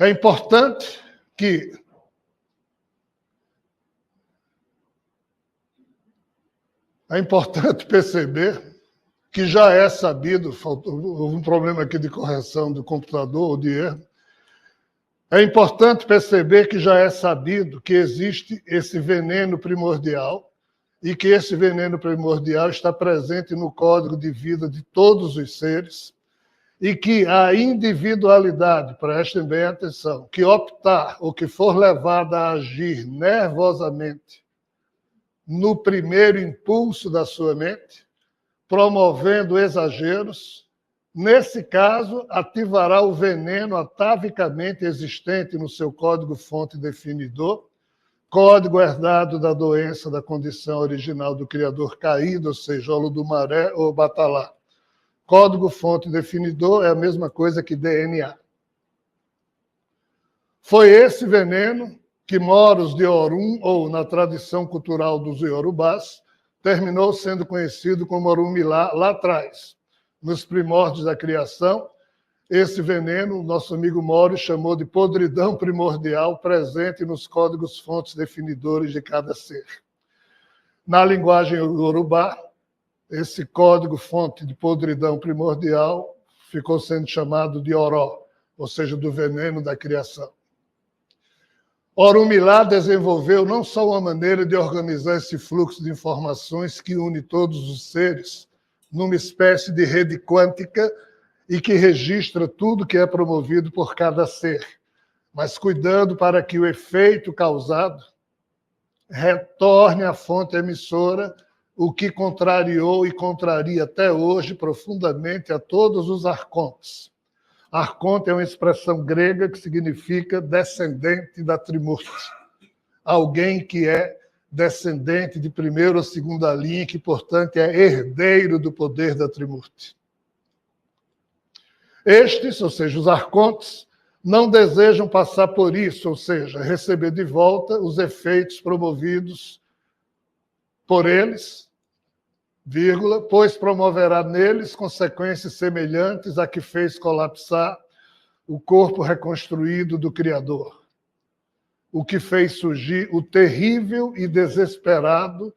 É importante que perceber que já é sabido, houve um problema aqui de correção do computador ou de erro. É importante perceber que já é sabido que existe esse veneno primordial e que esse veneno primordial está presente no código de vida de todos os seres e que a individualidade, prestem bem atenção, que optar ou que for levada a agir nervosamente no primeiro impulso da sua mente, promovendo exageros, nesse caso, ativará o veneno atavicamente existente no seu código-fonte definidor, código herdado da doença da condição original do criador caído, ou seja, Olodumaré ou Batalá. Código-fonte definidor é a mesma coisa que DNA. Foi esse veneno que Moros de Orum, ou na tradição cultural dos Iorubás, terminou sendo conhecido como Orumilá lá atrás. Nos primórdios da criação, esse veneno, nosso amigo Moro chamou de podridão primordial presente nos códigos-fontes definidores de cada ser. Na linguagem Iorubá, esse código-fonte de podridão primordial ficou sendo chamado de Oró, ou seja, do veneno da criação. Orumilá desenvolveu não só uma maneira de organizar esse fluxo de informações que une todos os seres numa espécie de rede quântica e que registra tudo que é promovido por cada ser, mas cuidando para que o efeito causado retorne à fonte emissora, o que contrariou e contraria até hoje profundamente a todos os arcontes. Arconte é uma expressão grega que significa descendente da Trimurti. Alguém que é descendente de primeira ou segunda linha, que, portanto, é herdeiro do poder da Trimurti. Estes, ou seja, os arcontes, não desejam passar por isso, ou seja, receber de volta os efeitos promovidos por eles, vírgula, pois promoverá neles consequências semelhantes à que fez colapsar o corpo reconstruído do Criador, o que fez surgir o terrível e desesperado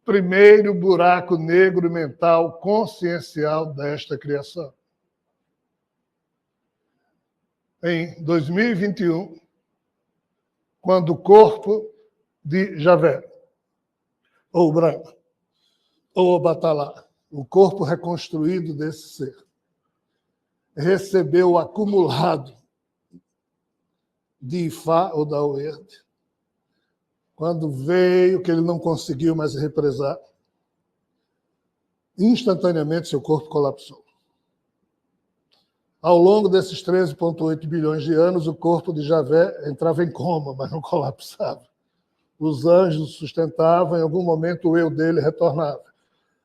primeiro buraco negro mental consciencial desta criação. Em 2021, quando o corpo de Javé, ou Branco, ou Batalá, o corpo reconstruído desse ser, recebeu o acumulado de Ifá ou da Oerde, quando veio que ele não conseguiu mais represar, instantaneamente seu corpo colapsou. Ao longo desses 13,8 bilhões de anos, o corpo de Javé entrava em coma, mas não colapsava. Os anjos sustentavam, em algum momento o eu dele retornava.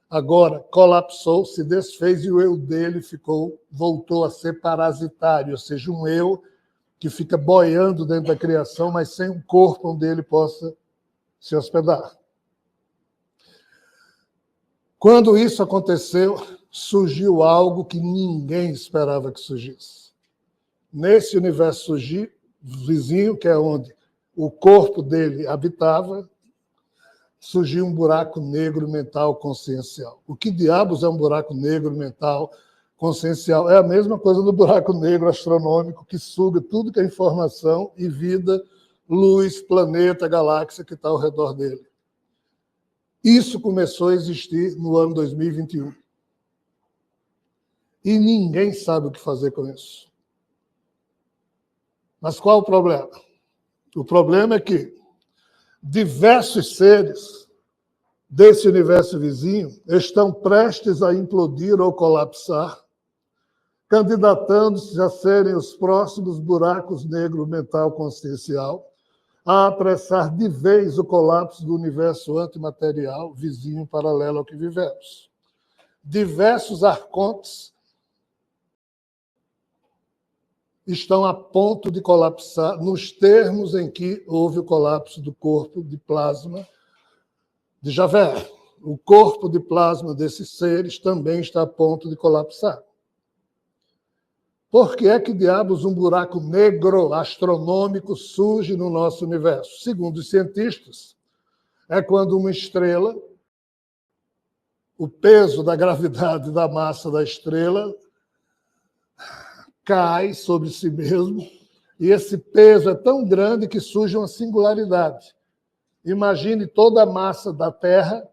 Agora, colapsou, se desfez e o eu dele voltou a ser parasitário, ou seja, um eu que fica boiando dentro da criação, mas sem um corpo onde ele possa se hospedar. Quando isso aconteceu, surgiu algo que ninguém esperava que surgisse. Nesse universo vizinho, que é onde o corpo dele habitava, surgiu um buraco negro mental consciencial. O que diabos é um buraco negro mental consciencial? É a mesma coisa do buraco negro astronômico, que suga tudo que é informação e vida, luz, planeta, galáxia que está ao redor dele. Isso começou a existir no ano 2021. E ninguém sabe o que fazer com isso. Mas qual o problema? O problema é que diversos seres desse universo vizinho estão prestes a implodir ou colapsar, candidatando-se a serem os próximos buracos negros mental consciencial, a apressar de vez o colapso do universo antimaterial vizinho paralelo ao que vivemos. Diversos arcontes estão a ponto de colapsar nos termos em que houve o colapso do corpo de plasma de Javé. O corpo de plasma desses seres também está a ponto de colapsar. Por que é que diabos um buraco negro astronômico surge no nosso universo? Segundo os cientistas, é quando uma estrela, o peso da gravidade da massa da estrela cai sobre si mesmo, e esse peso é tão grande que surge uma singularidade. Imagine toda a massa da Terra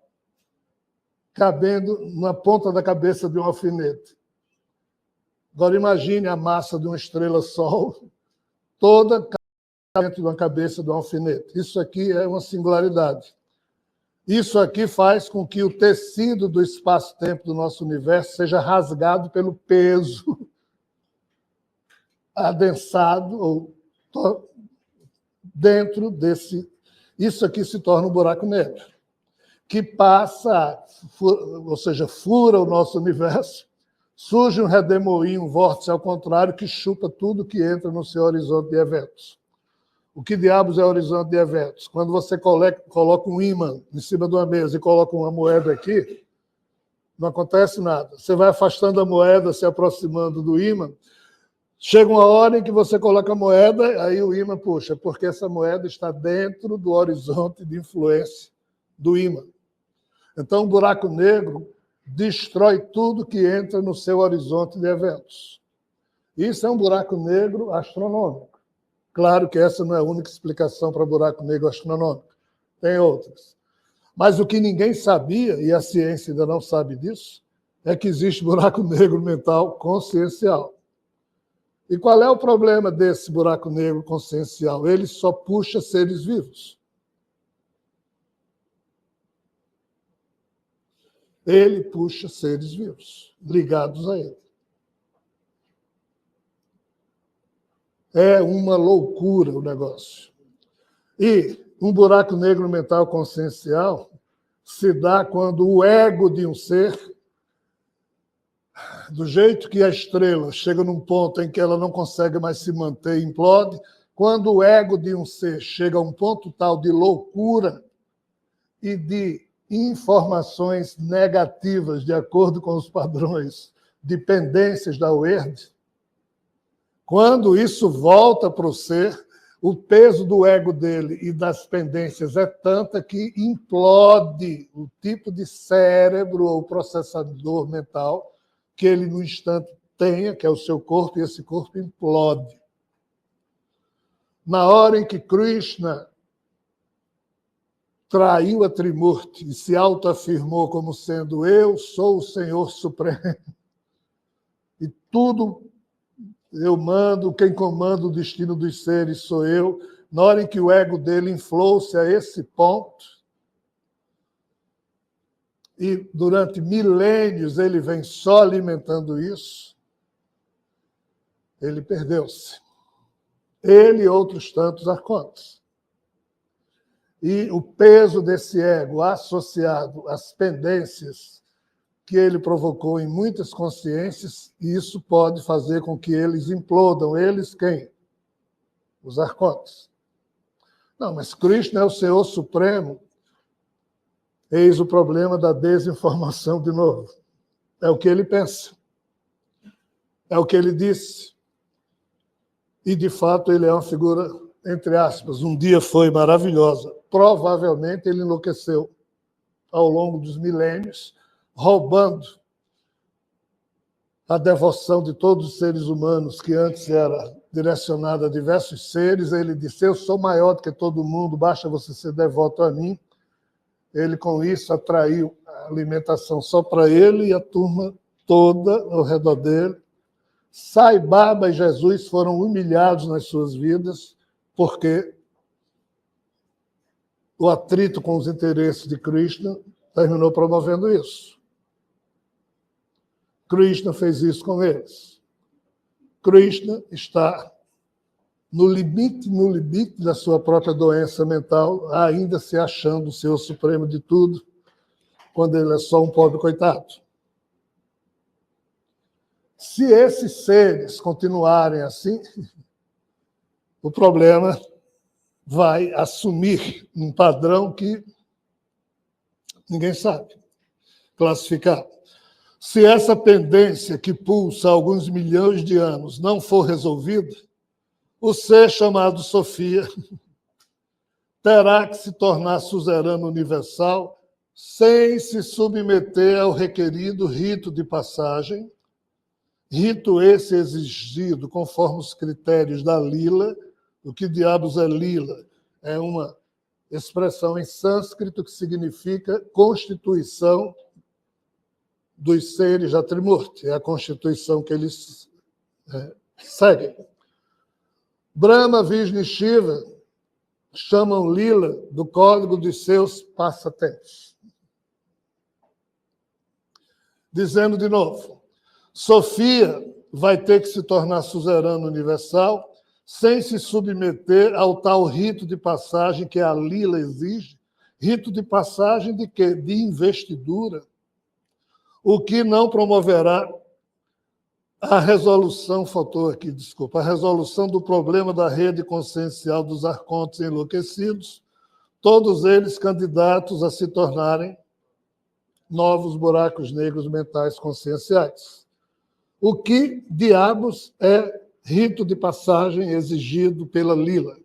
cabendo na ponta da cabeça de um alfinete. Agora imagine a massa de uma estrela-sol toda dentro de uma cabeça de um alfinete. Isso aqui é uma singularidade. Isso aqui faz com que o tecido do espaço-tempo do nosso universo seja rasgado pelo peso adensado ou dentro desse... Isso aqui se torna um buraco negro, que passa, ou seja, fura o nosso universo, surge um redemoinho, um vórtice ao contrário, que chupa tudo que entra no seu horizonte de eventos. O que diabos é horizonte de eventos? Quando você coloca um ímã em cima de uma mesa e coloca uma moeda aqui, não acontece nada. Você vai afastando a moeda, se aproximando do ímã, chega uma hora em que você coloca a moeda, aí o ímã puxa, porque essa moeda está dentro do horizonte de influência do ímã. Então, o buraco negro destrói tudo que entra no seu horizonte de eventos. Isso é um buraco negro astronômico. Claro que essa não é a única explicação para buraco negro astronômico. Tem outras. Mas o que ninguém sabia, e a ciência ainda não sabe disso, é que existe buraco negro mental consciencial. E qual é o problema desse buraco negro consciencial? Ele só puxa seres vivos. Ele puxa seres vivos, ligados a ele. É uma loucura o negócio. E um buraco negro mental consciencial se dá quando o ego de um ser, do jeito que a estrela chega num ponto em que ela não consegue mais se manter e implode, quando o ego de um ser chega a um ponto tal de loucura e de informações negativas, de acordo com os padrões de pendências da UERD, quando isso volta para o ser, o peso do ego dele e das pendências é tanta que implode o tipo de cérebro ou processador mental que ele, no instante, tenha, que é o seu corpo, e esse corpo implode. Na hora em que Krishna traiu a Trimurti e se autoafirmou como sendo eu sou o Senhor Supremo, e tudo eu mando, quem comanda o destino dos seres sou eu, na hora em que o ego dele inflou-se a esse ponto, e durante milênios ele vem só alimentando isso, ele perdeu-se. Ele e outros tantos arcontes. E o peso desse ego associado às pendências que ele provocou em muitas consciências, e isso pode fazer com que eles implodam. Eles quem? Os arcontes. Não, mas Krishna é o Senhor Supremo. Eis o problema da desinformação de novo. É o que ele pensa. É o que ele disse. E, de fato, ele é uma figura, entre aspas, um dia foi maravilhosa. Provavelmente ele enlouqueceu ao longo dos milênios, roubando a devoção de todos os seres humanos, que antes era direcionada a diversos seres. Ele disse, eu sou maior do que todo mundo, basta você ser devoto a mim. Ele, com isso, atraiu a alimentação só para ele e a turma toda ao redor dele. Sai Baba e Jesus foram humilhados nas suas vidas, porque o atrito com os interesses de Krishna terminou promovendo isso. Krishna fez isso com eles. Krishna está no limite da sua própria doença mental, ainda se achando o Senhor Supremo de tudo, quando ele é só um pobre coitado. Se esses seres continuarem assim, o problema vai assumir um padrão que ninguém sabe classificar. Se essa pendência que pulsa há alguns milhões de anos não for resolvida, o ser chamado Sofia terá que se tornar suzerano universal sem se submeter ao requerido rito de passagem, rito esse exigido conforme os critérios da Lila. O que diabos é Lila? É uma expressão em sânscrito que significa constituição dos seres da Trimurti. É a constituição que eles seguem. Brahma, Vishnu e Shiva chamam Lila do código dos seus passatempos. Dizendo de novo, Sofia vai ter que se tornar suzerano universal sem se submeter ao tal rito de passagem que a Lila exige. Rito de passagem de quê? De investidura. O que não promoverá a resolução, faltou aqui, desculpa, a resolução do problema da rede consciencial dos arcontes enlouquecidos, todos eles candidatos a se tornarem novos buracos negros mentais conscienciais. O que diabos é rito de passagem exigido pela Lila?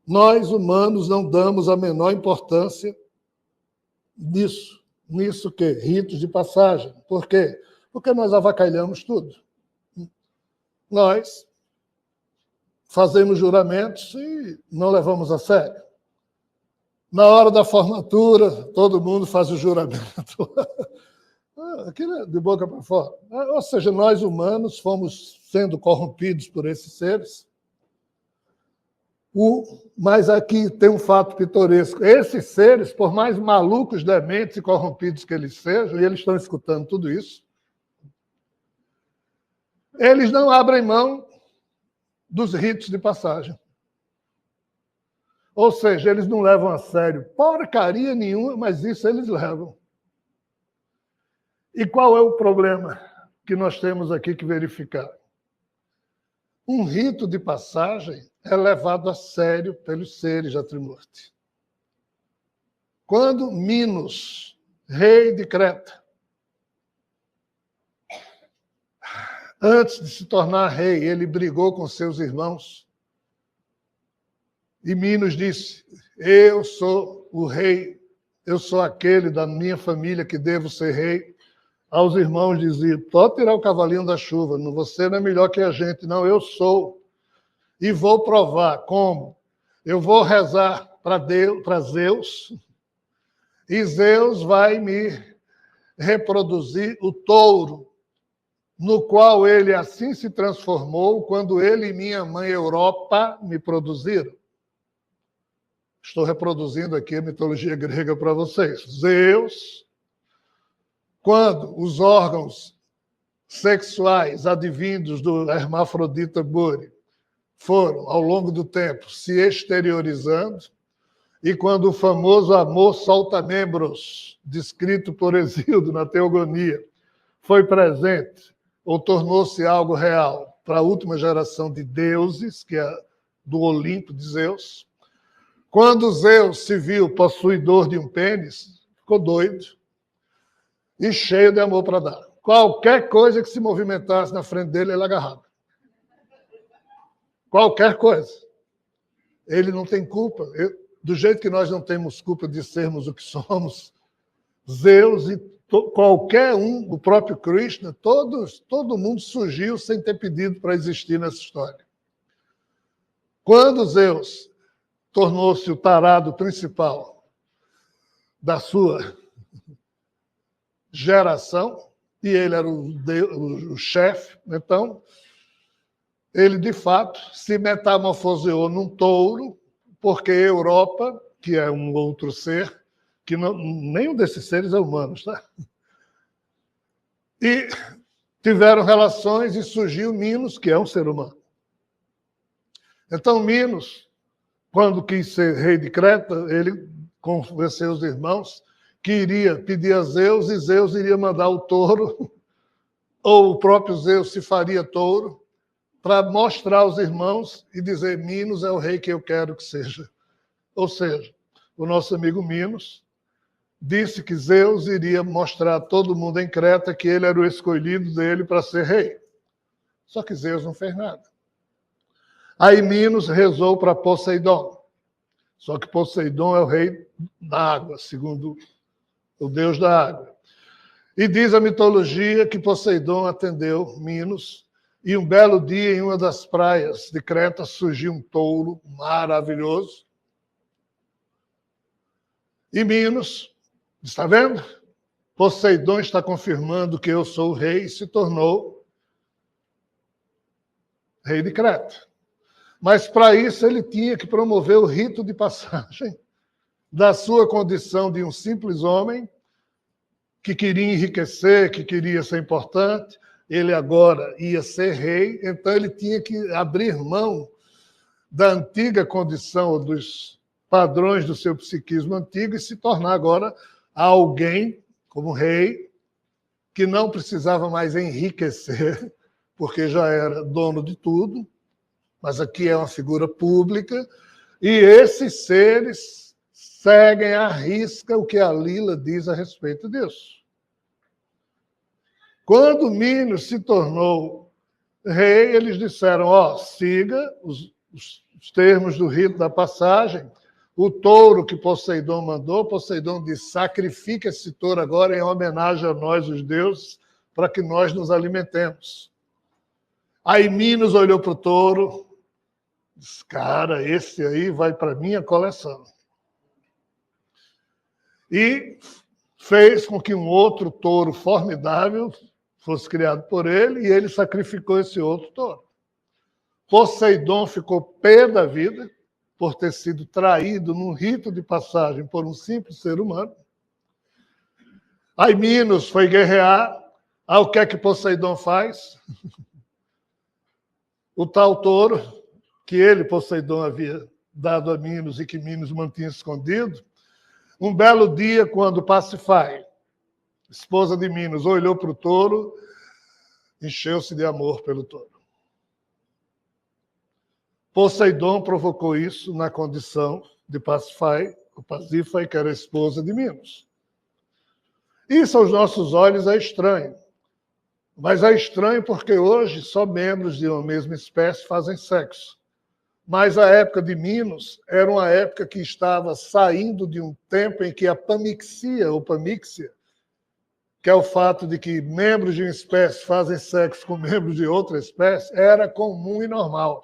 Nós, humanos, não damos a menor importância nisso. Nisso que? Ritos de passagem. Por quê? Porque nós avacalhamos tudo. Nós fazemos juramentos e não levamos a sério. Na hora da formatura, todo mundo faz o juramento. Aquilo é de boca para fora. Ou seja, nós humanos fomos sendo corrompidos por esses seres. Mas aqui tem um fato pitoresco. Esses seres, por mais malucos, dementes e corrompidos que eles sejam, e eles estão escutando tudo isso, eles não abrem mão dos ritos de passagem. Ou seja, eles não levam a sério porcaria nenhuma, mas isso eles levam. E qual é o problema que nós temos aqui que verificar? Um rito de passagem é levado a sério pelos seres da Trimurti. Quando Minos, rei de Creta, antes de se tornar rei, ele brigou com seus irmãos. E Minos disse: eu sou o rei, eu sou aquele da minha família que devo ser rei. Aos irmãos dizia: pode tirar o cavalinho da chuva, você não é melhor que a gente, não, eu sou. E vou provar como. Eu vou rezar para Zeus, e Zeus vai me reproduzir o touro, no qual ele assim se transformou quando ele e minha mãe Europa me produziram. Estou reproduzindo aqui a mitologia grega para vocês. Zeus, quando os órgãos sexuais advindos do hermafrodita Buri foram, ao longo do tempo, se exteriorizando, e quando o famoso amor solta-membros, descrito por Hesíodo na Teogonia, foi presente, ou tornou-se algo real para a última geração de deuses, que é do Olimpo de Zeus, quando Zeus se viu possuidor de um pênis, ficou doido e cheio de amor para dar. Qualquer coisa que se movimentasse na frente dele, ele agarrava. Qualquer coisa. Ele não tem culpa. Do jeito que nós não temos culpa de sermos o que somos, Zeus e qualquer um, o próprio Krishna, todo mundo surgiu sem ter pedido para existir nessa história. Quando Zeus tornou-se o tarado principal da sua geração, e ele era o chefe, então, ele, de fato, se metamorfoseou num touro, porque a Europa, que é um outro ser, que nenhum desses seres é humano, tá? E tiveram relações e surgiu Minos, que é um ser humano. Então, Minos, quando quis ser rei de Creta, ele convenceu os irmãos que iria pedir a Zeus, e Zeus iria mandar o touro, ou o próprio Zeus se faria touro, para mostrar aos irmãos e dizer: Minos é o rei que eu quero que seja. Ou seja, o nosso amigo Minos disse que Zeus iria mostrar a todo mundo em Creta que ele era o escolhido dele para ser rei. Só que Zeus não fez nada. Aí Minos rezou para Poseidon. Só que Poseidon é o rei da água, segundo o deus da água. E diz a mitologia que Poseidon atendeu Minos, e um belo dia, em uma das praias de Creta, surgiu um touro maravilhoso. E Minos, está vendo? Poseidon está confirmando que eu sou o rei e se tornou rei de Creta. Mas para isso ele tinha que promover o rito de passagem da sua condição de um simples homem que queria enriquecer, que queria ser importante. Ele agora ia ser rei, então ele tinha que abrir mão da antiga condição, dos padrões do seu psiquismo antigo, e se tornar agora alguém, como rei, que não precisava mais enriquecer, porque já era dono de tudo, mas aqui é uma figura pública, e esses seres seguem à risca o que a Lília diz a respeito disso. Quando Minos se tornou rei, eles disseram, siga os termos do rito da passagem. O touro que Poseidon mandou, Poseidon disse, sacrifica esse touro agora em homenagem a nós, os deuses, para que nós nos alimentemos. Aí Minos olhou para o touro, disse, cara, esse aí vai para a minha coleção. E fez com que um outro touro formidável fosse criado por ele, e ele sacrificou esse outro touro. Poseidon ficou pé da vida por ter sido traído num rito de passagem por um simples ser humano. Aí Minos foi guerrear. O que é que Poseidon faz? O tal touro, que ele, Poseidon, havia dado a Minos e que Minos mantinha escondido, um belo dia, quando Pasífae, esposa de Minos, olhou para o touro, encheu-se de amor pelo touro. Poseidon provocou isso na condição de Pasífae, que era a esposa de Minos. Isso aos nossos olhos é estranho. Mas é estranho porque hoje só membros de uma mesma espécie fazem sexo. Mas a época de Minos era uma época que estava saindo de um tempo em que a pamixia, ou pamíxia, que é o fato de que membros de uma espécie fazem sexo com membros de outra espécie, era comum e normal.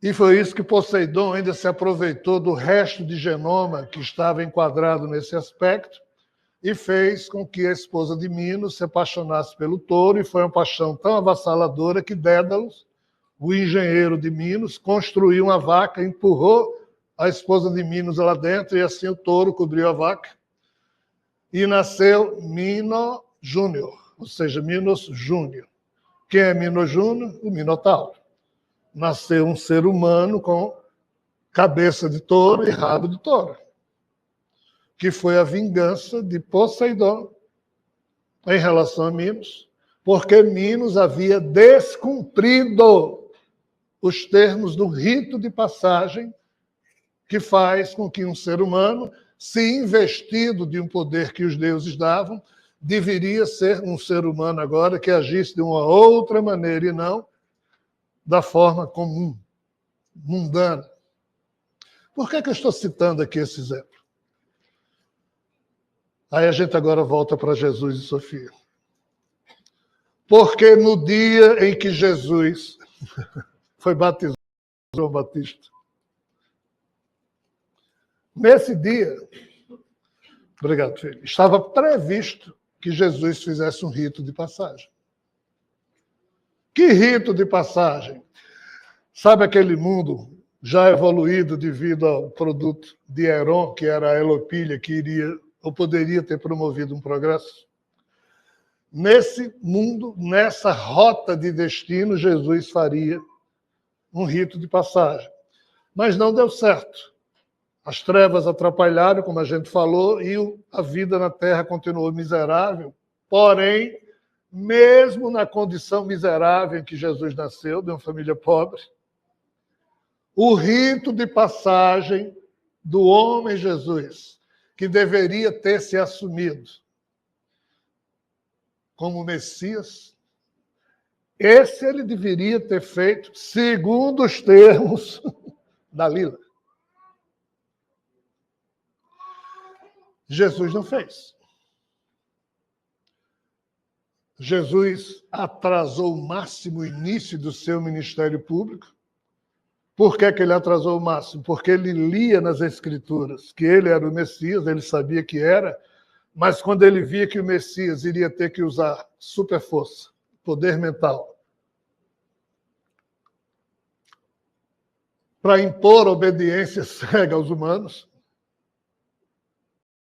E foi isso que Poseidon ainda se aproveitou do resto de genoma que estava enquadrado nesse aspecto e fez com que a esposa de Minos se apaixonasse pelo touro, e foi uma paixão tão avassaladora que Dédalus, o engenheiro de Minos, construiu uma vaca, empurrou a esposa de Minos lá dentro, e assim o touro cobriu a vaca. E nasceu Mino Júnior, ou seja, Minos Júnior. Quem é Mino Júnior? O Minotauro. Nasceu um ser humano com cabeça de touro e rabo de touro, que foi a vingança de Poseidon em relação a Minos, porque Minos havia descumprido os termos do rito de passagem que faz com que um ser humano, se investido de um poder que os deuses davam, deveria ser um ser humano agora que agisse de uma outra maneira e não da forma comum, mundana. Por que eu estou citando aqui esse exemplo? Aí a gente agora volta para Jesus e Sofia. Porque no dia em que Jesus foi batizado por João Batista, nesse dia, obrigado, filho, estava previsto que Jesus fizesse um rito de passagem. Que rito de passagem? Sabe aquele mundo já evoluído devido ao produto de Heron, que era a Elopília, que iria ou poderia ter promovido um progresso? Nesse mundo, nessa rota de destino, Jesus faria um rito de passagem. Mas não deu certo. As trevas atrapalharam, como a gente falou, e a vida na Terra continuou miserável. Porém, mesmo na condição miserável em que Jesus nasceu, de uma família pobre, o rito de passagem do homem Jesus, que deveria ter se assumido como Messias, esse ele deveria ter feito segundo os termos da Lila. Jesus não fez. Jesus atrasou o máximo o início do seu ministério público. Por que ele atrasou o máximo? Porque ele lia nas Escrituras que ele era o Messias, ele sabia que era, mas quando ele via que o Messias iria ter que usar superforça, poder mental, para impor obediência cega aos humanos,